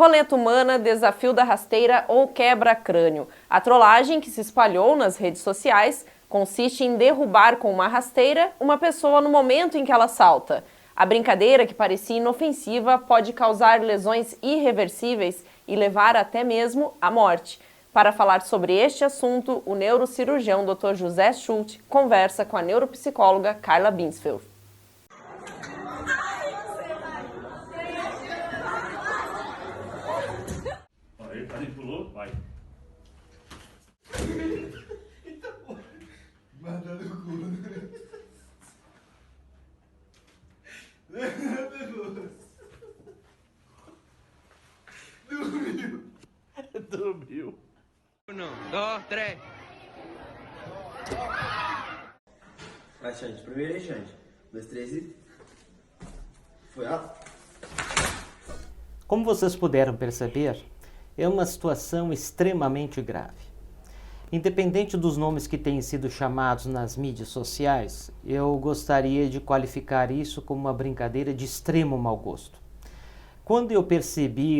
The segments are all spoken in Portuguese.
Roleta humana, desafio da rasteira ou quebra-crânio. A trollagem que se espalhou nas redes sociais consiste em derrubar com uma rasteira uma pessoa no momento em que ela salta. A brincadeira, que parecia inofensiva, pode causar lesões irreversíveis e levar até mesmo à morte. Para falar sobre este assunto, o neurocirurgião Dr. José Schulte conversa com a neuropsicóloga Carla Binsfeld. Ele pulou, vai. Manda no cu. Dormiu. Dormiu. 1, 2, 3. Vai, Xande. Primeiro aí, Xande. 2, 3 e... Foi alto. Como vocês puderam perceber, é uma situação extremamente grave. Independente dos nomes que têm sido chamados nas mídias sociais, eu gostaria de qualificar isso como uma brincadeira de extremo mau gosto. Quando eu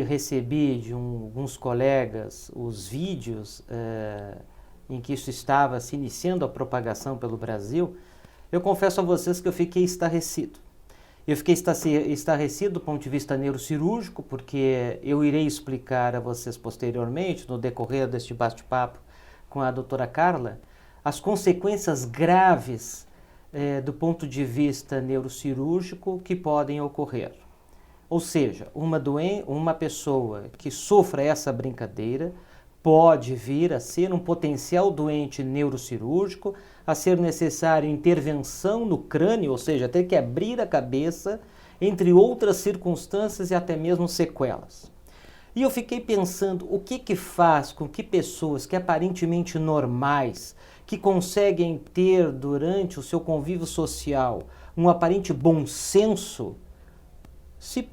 recebi de alguns colegas os vídeos em que isso estava se iniciando a propagação pelo Brasil, eu confesso a vocês que eu fiquei estarrecido. Eu fiquei estarrecido do ponto de vista neurocirúrgico, porque eu irei explicar a vocês posteriormente, no decorrer deste bate-papo com a doutora Carla, as consequências graves do ponto de vista neurocirúrgico que podem ocorrer. Ou seja, uma pessoa que sofra essa brincadeira pode vir a ser um potencial doente neurocirúrgico, a ser necessário intervenção no crânio, ou seja, ter que abrir a cabeça, entre outras circunstâncias e até mesmo sequelas. E eu fiquei pensando o que faz com que pessoas que aparentemente normais, que conseguem ter durante o seu convívio social um aparente bom senso, se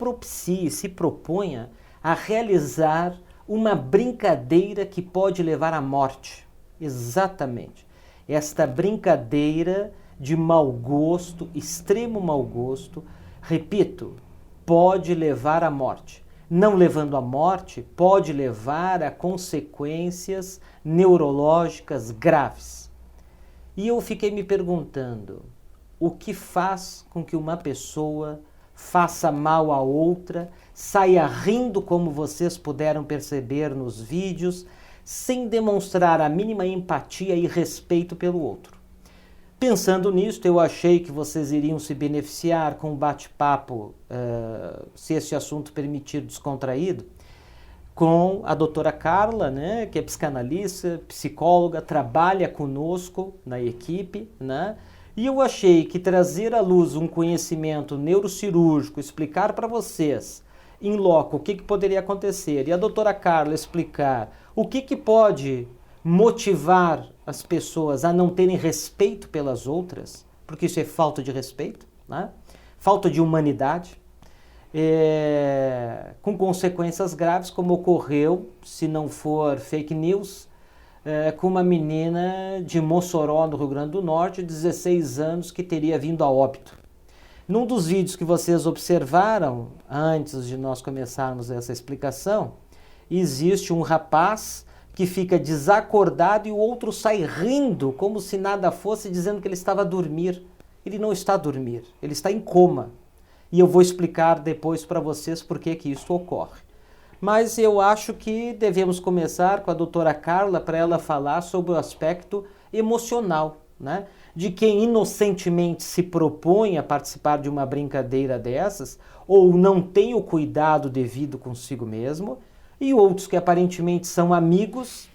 proponha a realizar uma brincadeira que pode levar à morte. Exatamente. Esta brincadeira de mau gosto, extremo mau gosto, repito, pode levar à morte. Não levando à morte, pode levar a consequências neurológicas graves. E eu fiquei me perguntando, o que faz com que uma pessoa faça mal a outra, saia rindo, como vocês puderam perceber nos vídeos, sem demonstrar a mínima empatia e respeito pelo outro. Pensando nisto, eu achei que vocês iriam se beneficiar com um bate-papo, se esse assunto permitir descontraído, com a doutora Carla, né, que é psicanalista, psicóloga, trabalha conosco na equipe, né? E eu achei que trazer à luz um conhecimento neurocirúrgico, explicar para vocês, em loco, o que poderia acontecer, e a doutora Carla explicar o que pode motivar as pessoas a não terem respeito pelas outras, porque isso é falta de respeito, né? Falta de humanidade, com consequências graves, como ocorreu, se não for fake news, com uma menina de Mossoró, no Rio Grande do Norte, de 16 anos, que teria vindo a óbito. Num dos vídeos que vocês observaram, antes de nós começarmos essa explicação, existe um rapaz que fica desacordado e o outro sai rindo, como se nada fosse, dizendo que ele estava a dormir. Ele não está a dormir, ele está em coma. E eu vou explicar depois para vocês por que isso ocorre. Mas eu acho que devemos começar com a doutora Carla para ela falar sobre o aspecto emocional, né? De quem inocentemente se propõe a participar de uma brincadeira dessas ou não tem o cuidado devido consigo mesmo, e outros que aparentemente são amigos,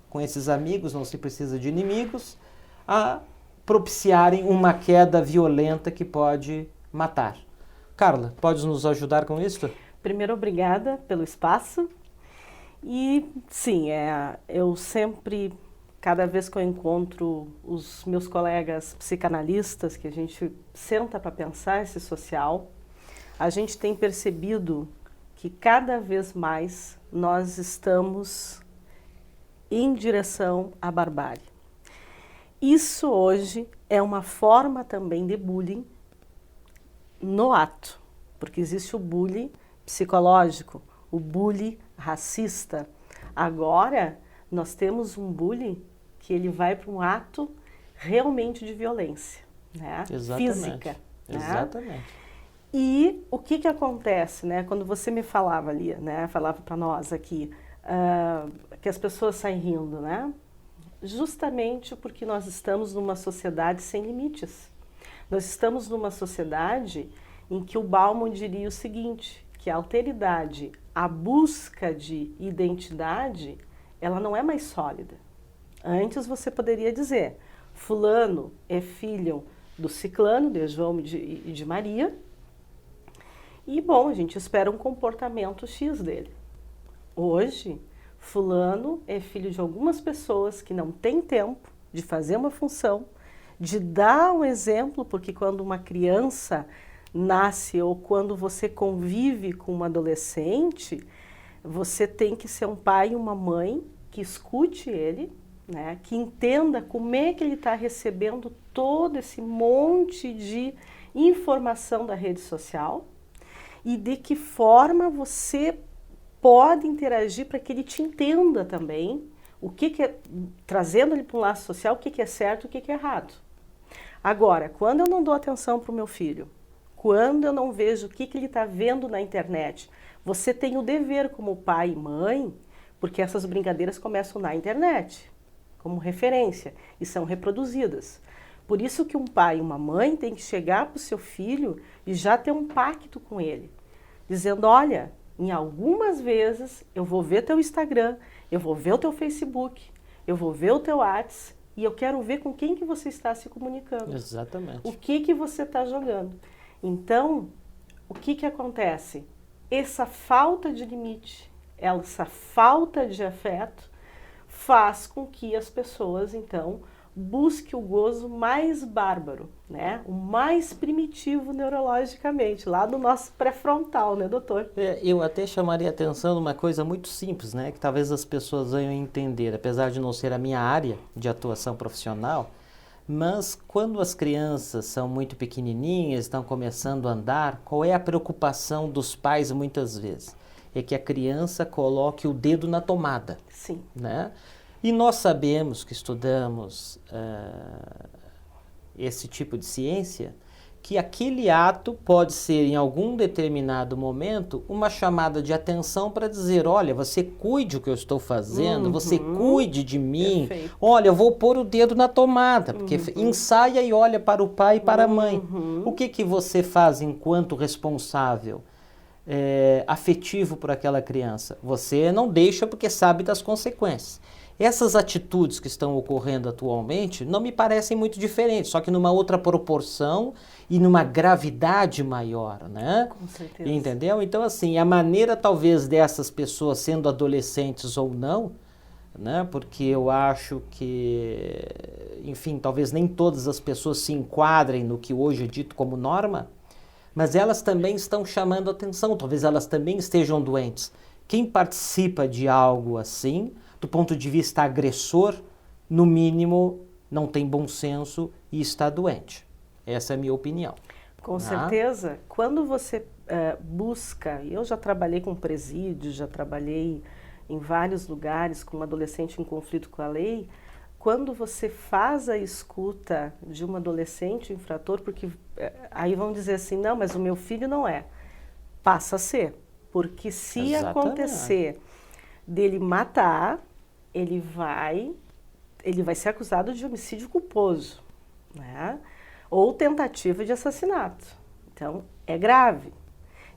com esses amigos não se precisa de inimigos, a propiciarem uma queda violenta que pode matar. Carla, pode nos ajudar com isso? Primeiro, obrigada pelo espaço. E sim, eu sempre, cada vez que eu encontro os meus colegas psicanalistas, que a gente senta para pensar esse social, a gente tem percebido que cada vez mais nós estamos em direção à barbárie. Isso hoje é uma forma também de bullying no ato, porque existe o bullying psicológico, o bullying racista. Agora, nós temos um bullying que ele vai para um ato realmente de violência, né? Exatamente. Física. Né? Exatamente. E o que acontece, né? Quando você me falava ali, né? Falava para nós aqui, que as pessoas saem rindo, né? Justamente porque nós estamos numa sociedade sem limites. Nós estamos numa sociedade em que o Bauman diria o seguinte, que a alteridade, a busca de identidade, ela não é mais sólida. Antes você poderia dizer, fulano é filho do ciclano, de João e de Maria, e bom, a gente espera um comportamento X dele. Hoje, fulano é filho de algumas pessoas que não têm tempo de fazer uma função, de dar um exemplo, porque quando uma criança nasce ou quando você convive com um adolescente, você tem que ser um pai e uma mãe que escute ele, né, que entenda como é que ele está recebendo todo esse monte de informação da rede social e de que forma você pode interagir para que ele te entenda também o que é, trazendo ele para um laço social, o que é certo e o que é errado. Agora, quando eu não dou atenção para o meu filho, quando eu não vejo o que ele está vendo na internet, você tem o dever como pai e mãe, porque essas brincadeiras começam na internet, como referência, e são reproduzidas. Por isso que um pai e uma mãe tem que chegar para o seu filho e já ter um pacto com ele, dizendo, olha, em algumas vezes eu vou ver teu Instagram, eu vou ver o teu Facebook, eu vou ver o teu WhatsApp e eu quero ver com quem que você está se comunicando. Exatamente. O que você está jogando. Então, o que acontece? Essa falta de limite, essa falta de afeto faz com que as pessoas, então, busquem o gozo mais bárbaro, né? O mais primitivo neurologicamente, lá do nosso pré-frontal, né, doutor? Eu até chamaria atenção numa coisa muito simples, né? Que talvez as pessoas venham entender, apesar de não ser a minha área de atuação profissional, mas quando as crianças são muito pequenininhas, estão começando a andar, qual é a preocupação dos pais muitas vezes? É que a criança coloque o dedo na tomada. Sim. Né? E nós sabemos que estudamos esse tipo de ciência, que aquele ato pode ser, em algum determinado momento, uma chamada de atenção para dizer, olha, você cuide o que eu estou fazendo, você cuide de mim, Perfeito. olha, eu vou pôr o dedo na tomada, porque ensaia e olha para o pai e para a mãe. O que você faz enquanto responsável afetivo por aquela criança? Você não deixa porque sabe das consequências. Essas atitudes que estão ocorrendo atualmente não me parecem muito diferentes, só que numa outra proporção e numa gravidade maior, né? Com certeza. Entendeu? Então, assim, a maneira talvez dessas pessoas sendo adolescentes ou não, né? Porque eu acho que, enfim, talvez nem todas as pessoas se enquadrem no que hoje é dito como norma, mas elas também estão chamando atenção, talvez elas também estejam doentes. Quem participa de algo assim, do ponto de vista agressor, no mínimo, não tem bom senso e está doente. Essa é a minha opinião. Com certeza. Quando você busca, eu já trabalhei com presídio, já trabalhei em vários lugares com um adolescente em conflito com a lei, quando você faz a escuta de um adolescente infrator, porque aí vão dizer assim, não, mas o meu filho não é. Passa a ser. Porque se acontecer dele matar, ele vai ser acusado de homicídio culposo, né? Ou tentativa de assassinato. Então, é grave.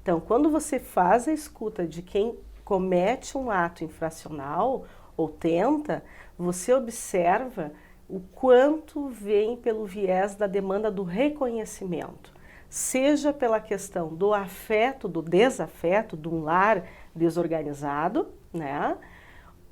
Então, quando você faz a escuta de quem comete um ato infracional ou tenta, você observa o quanto vem pelo viés da demanda do reconhecimento, seja pela questão do afeto, do desafeto, de um lar desorganizado, né?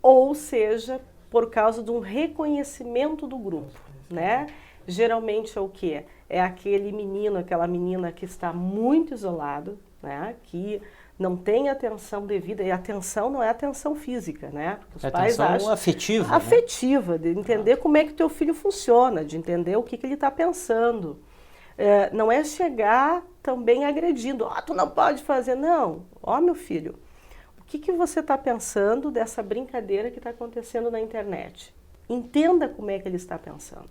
Ou seja, por causa de um reconhecimento do grupo, né? Geralmente é o quê? É aquele menino, aquela menina que está muito isolado, né? Que não tem atenção devida, e atenção não é atenção física, né? Porque os pais acham afetiva. Afetiva, né? De entender como é que o teu filho funciona, de entender o que ele está pensando. Não é chegar também agredindo, tu não pode fazer, não. Ó, meu filho, o que você está pensando dessa brincadeira que está acontecendo na internet? Entenda como é que ele está pensando.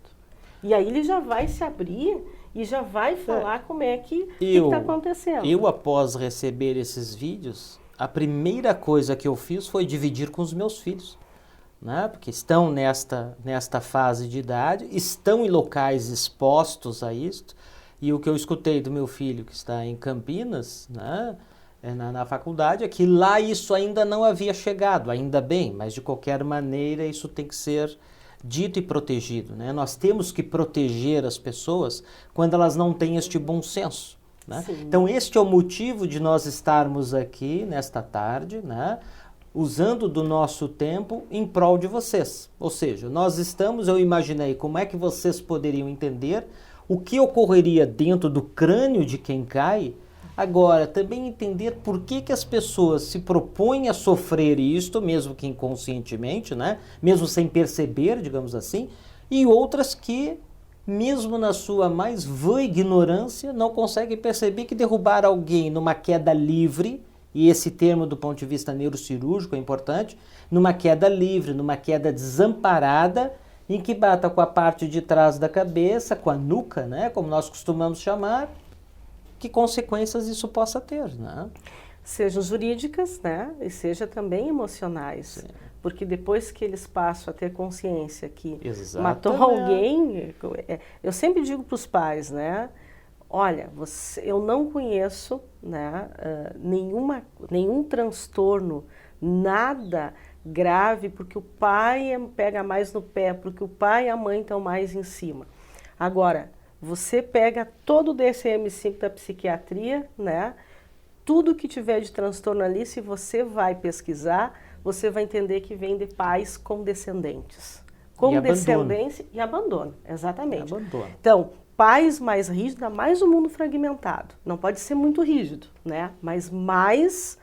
E aí ele já vai se abrir e já vai falar como é que está acontecendo. Eu, após receber esses vídeos, a primeira coisa que eu fiz foi dividir com os meus filhos, né? Porque estão nesta fase de idade, estão em locais expostos a isto, e o que eu escutei do meu filho que está em Campinas, né, na faculdade, é que lá isso ainda não havia chegado, ainda bem, mas de qualquer maneira isso tem que ser dito e protegido, né? Nós temos que proteger as pessoas quando elas não têm este bom senso, né? Então este é o motivo de nós estarmos aqui nesta tarde, né, usando do nosso tempo em prol de vocês. Ou seja, eu imaginei como é que vocês poderiam entender o que ocorreria dentro do crânio de quem cai. Agora, também entender por que as pessoas se propõem a sofrer isto, mesmo que inconscientemente, né? Mesmo sem perceber, digamos assim, e outras que, mesmo na sua mais vã ignorância, não conseguem perceber que derrubar alguém numa queda livre, e esse termo do ponto de vista neurocirúrgico é importante, numa queda livre, numa queda desamparada, em que bata com a parte de trás da cabeça, com a nuca, né? Como nós costumamos chamar, que consequências isso possa ter, né? Sejam jurídicas, né? E seja também emocionais. Sim. Porque depois que eles passam a ter consciência que matou alguém, eu sempre digo para os pais, né? Olha, eu não conheço, né, nenhum transtorno, nada grave, porque o pai pega mais no pé, porque o pai e a mãe estão mais em cima. Agora, você pega todo o DSM-5 da psiquiatria, né? Tudo que tiver de transtorno ali, se você vai pesquisar, você vai entender que vem de pais com descendentes. Com descendência e abandono, exatamente. Então, pais mais rígidos, dá mais um mundo fragmentado. Não pode ser muito rígido, né? Mas mais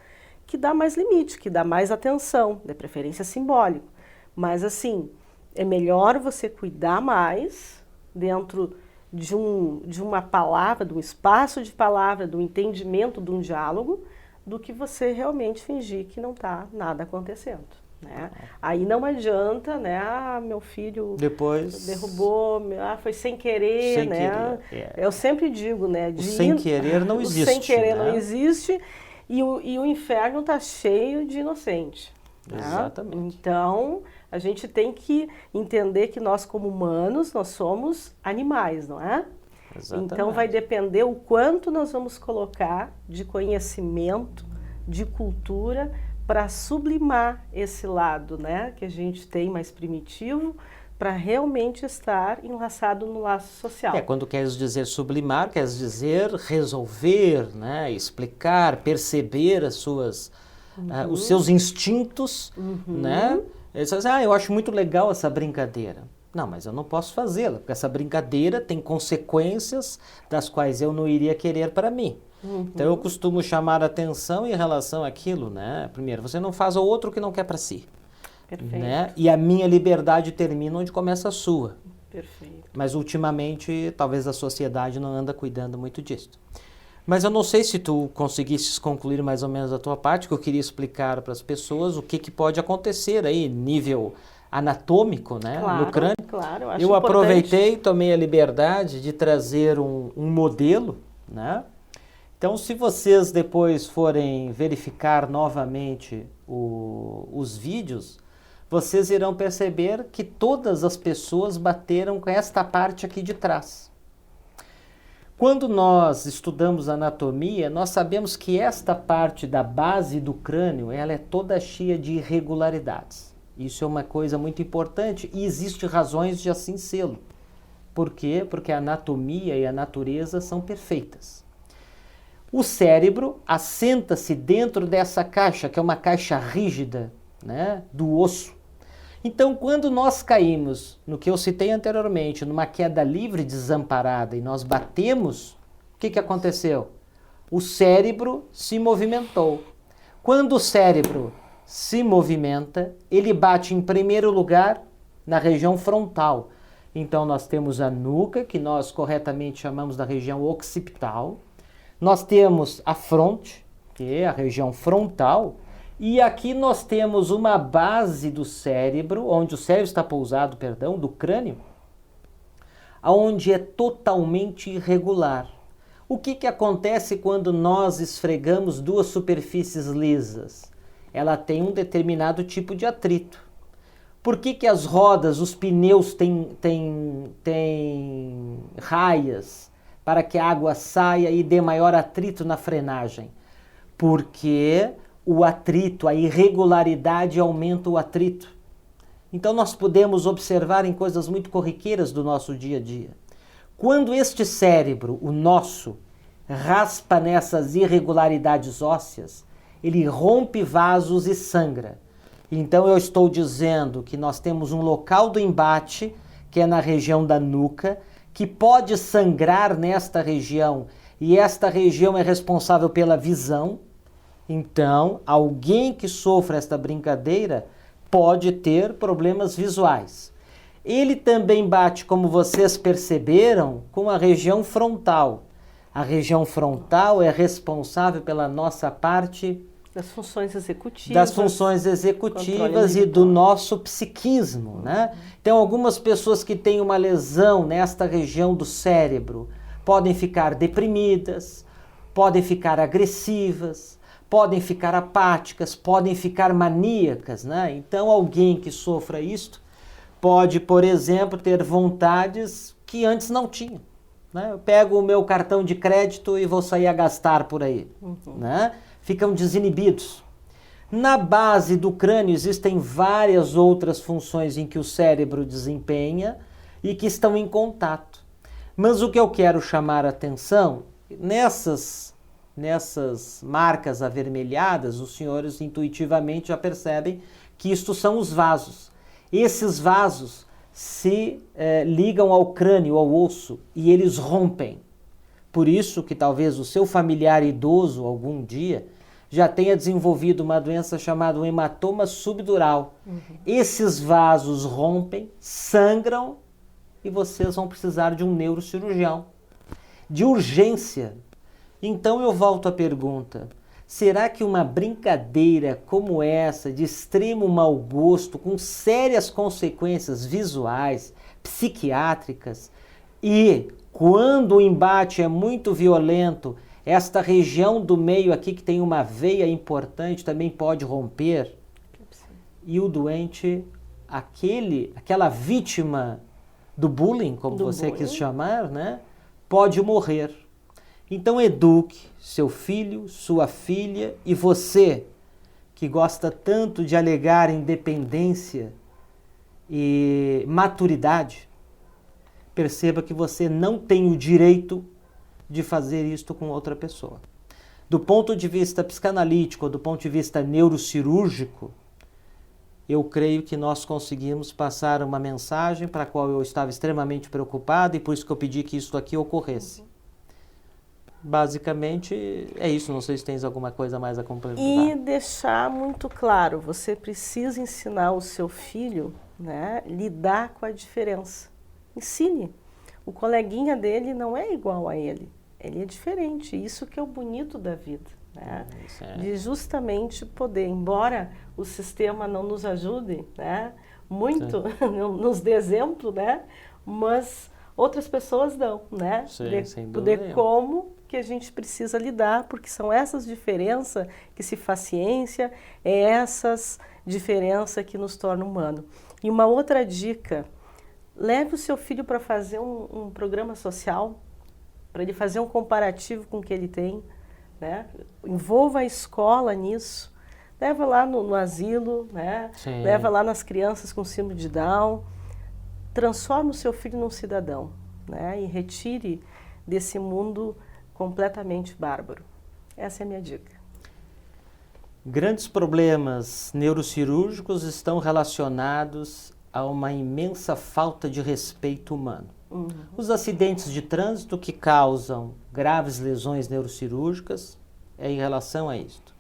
que dá mais limite, que dá mais atenção, de preferência simbólico. Mas assim, é melhor você cuidar mais dentro de uma palavra, de um espaço de palavra, do entendimento, de um diálogo, do que você realmente fingir que não está nada acontecendo, né? Aí não adianta, né? Ah, meu filho depois derrubou, foi sem querer, sem né? Querer, Eu sempre digo, né? Sem querer não existe. Sem querer, né? não existe, e o inferno está cheio de inocente. Exatamente. Né? Então, a gente tem que entender que nós, como humanos, nós somos animais, não é? Exatamente. Então, vai depender o quanto nós vamos colocar de conhecimento, de cultura, para sublimar esse lado, né, que a gente tem mais primitivo, para realmente estar enlaçado no laço social. Quando queres dizer sublimar, queres dizer resolver, né, explicar, perceber as suas... os seus instintos, né? Eles dizem, eu acho muito legal essa brincadeira. Não, mas eu não posso fazê-la, porque essa brincadeira tem consequências das quais eu não iria querer para mim. Então eu costumo chamar a atenção em relação àquilo, né? Primeiro, você não faz ao outro o que não quer para si. Perfeito. Né? E a minha liberdade termina onde começa a sua. Perfeito. Mas ultimamente, talvez a sociedade não anda cuidando muito disso. Mas eu não sei se tu conseguisses concluir mais ou menos a tua parte, que eu queria explicar para as pessoas o que pode acontecer aí, nível anatômico, né, no crânio. Claro, eu acho eu aproveitei, importante. tomei a liberdade de trazer um modelo, né? Então, se vocês depois forem verificar novamente os vídeos, vocês irão perceber que todas as pessoas bateram com esta parte aqui de trás. Quando nós estudamos anatomia, nós sabemos que esta parte da base do crânio, ela é toda cheia de irregularidades. Isso é uma coisa muito importante e existem razões de assim sê-lo. Por quê? Porque a anatomia e a natureza são perfeitas. O cérebro assenta-se dentro dessa caixa, que é uma caixa rígida, né, do osso. Então, quando nós caímos, no que eu citei anteriormente, numa queda livre desamparada e nós batemos, o que aconteceu? O cérebro se movimentou. Quando o cérebro se movimenta, ele bate em primeiro lugar na região frontal. Então, nós temos a nuca, que nós corretamente chamamos da região occipital. Nós temos a fronte, que é a região frontal, E aqui nós temos uma base do cérebro, onde o cérebro está pousado, perdão, do crânio, onde é totalmente irregular. O que acontece quando nós esfregamos duas superfícies lisas? Ela tem um determinado tipo de atrito. Por que as rodas, os pneus têm raias para que a água saia e dê maior atrito na frenagem? Porque o atrito, a irregularidade aumenta o atrito. Então nós podemos observar em coisas muito corriqueiras do nosso dia a dia. Quando este cérebro, o nosso, raspa nessas irregularidades ósseas, ele rompe vasos e sangra. Então eu estou dizendo que nós temos um local do embate, que é na região da nuca, que pode sangrar nesta região, e esta região é responsável pela visão. Então, alguém que sofra esta brincadeira pode ter problemas visuais. Ele também bate, como vocês perceberam, com a região frontal. A região frontal é responsável pela nossa parte Das funções executivas. Das funções executivas e do nosso psiquismo, né? Então, algumas pessoas que têm uma lesão nesta região do cérebro podem ficar deprimidas, podem ficar agressivas, podem ficar apáticas, podem ficar maníacas, né? Então, alguém que sofra isto pode, por exemplo, ter vontades que antes não tinha, né? Eu pego o meu cartão de crédito e vou sair a gastar por aí, né? Ficam desinibidos. Na base do crânio existem várias outras funções em que o cérebro desempenha e que estão em contato. Mas o que eu quero chamar a atenção, nessas marcas avermelhadas, os senhores intuitivamente já percebem que isto são os vasos. Esses vasos se ligam ao crânio, ao osso, e eles rompem. Por isso que talvez o seu familiar idoso, algum dia, já tenha desenvolvido uma doença chamada hematoma subdural. Esses vasos rompem, sangram, e vocês vão precisar de um neurocirurgião, de urgência. Então eu volto à pergunta, será que uma brincadeira como essa, de extremo mau gosto, com sérias consequências visuais, psiquiátricas, e quando o embate é muito violento, esta região do meio aqui, que tem uma veia importante, também pode romper? E o doente, aquela vítima do bullying, como você quis chamar, né, pode morrer. Então eduque seu filho, sua filha e você, que gosta tanto de alegar independência e maturidade, perceba que você não tem o direito de fazer isto com outra pessoa. Do ponto de vista psicanalítico, do ponto de vista neurocirúrgico, eu creio que nós conseguimos passar uma mensagem para a qual eu estava extremamente preocupado e por isso que eu pedi que isso aqui ocorresse. Basicamente é isso, não sei se tens alguma coisa mais a complementar. E deixar muito claro, você precisa ensinar o seu filho, né, lidar com a diferença. Ensine. O coleguinha dele não é igual a ele, ele é diferente. Isso que é o bonito da vida, né? De justamente poder, embora o sistema não nos ajude, né, muito, não nos dê exemplo, né, mas outras pessoas dão, né? Poder como que a gente precisa lidar, porque são essas diferenças que se faz ciência, é essas diferenças que nos tornam humano. E uma outra dica, leve o seu filho para fazer um programa social, para ele fazer um comparativo com o que ele tem, né? Envolva a escola nisso, leva lá no asilo, né? Leva lá nas crianças com síndrome de Down, transforme o seu filho num cidadão, né? E retire desse mundo completamente bárbaro. Essa é a minha dica. Grandes problemas neurocirúrgicos estão relacionados a uma imensa falta de respeito humano. Os acidentes de trânsito que causam graves lesões neurocirúrgicas é em relação a isto.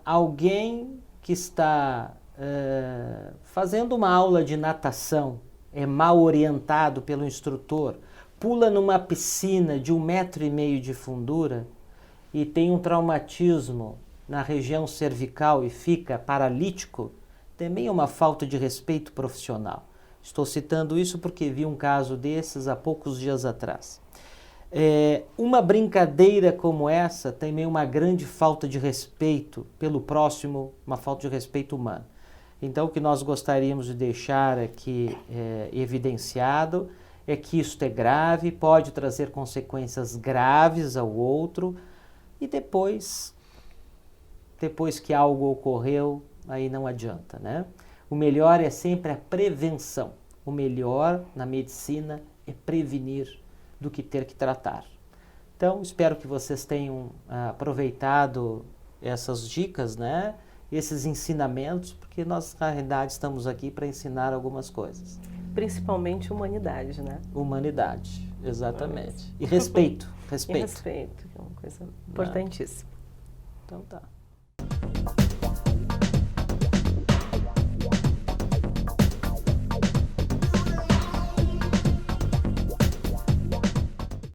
Alguém que está fazendo uma aula de natação, é mal orientado pelo instrutor, pula numa piscina de 1,5 metro de fundura e tem um traumatismo na região cervical e fica paralítico, também é uma falta de respeito profissional. Estou citando isso porque vi um caso desses há poucos dias atrás. Uma brincadeira como essa também é uma grande falta de respeito pelo próximo, uma falta de respeito humano. Então, o que nós gostaríamos de deixar aqui evidenciado é que isso é grave, pode trazer consequências graves ao outro e depois que algo ocorreu, aí não adianta, né? O melhor é sempre a prevenção. O melhor na medicina é prevenir do que ter que tratar. Então, espero que vocês tenham aproveitado essas dicas, né? Esses ensinamentos, porque nós, na realidade, estamos aqui para ensinar algumas coisas. Principalmente humanidade, né? Humanidade, exatamente. E respeito. E respeito, que é uma coisa importantíssima. Então tá.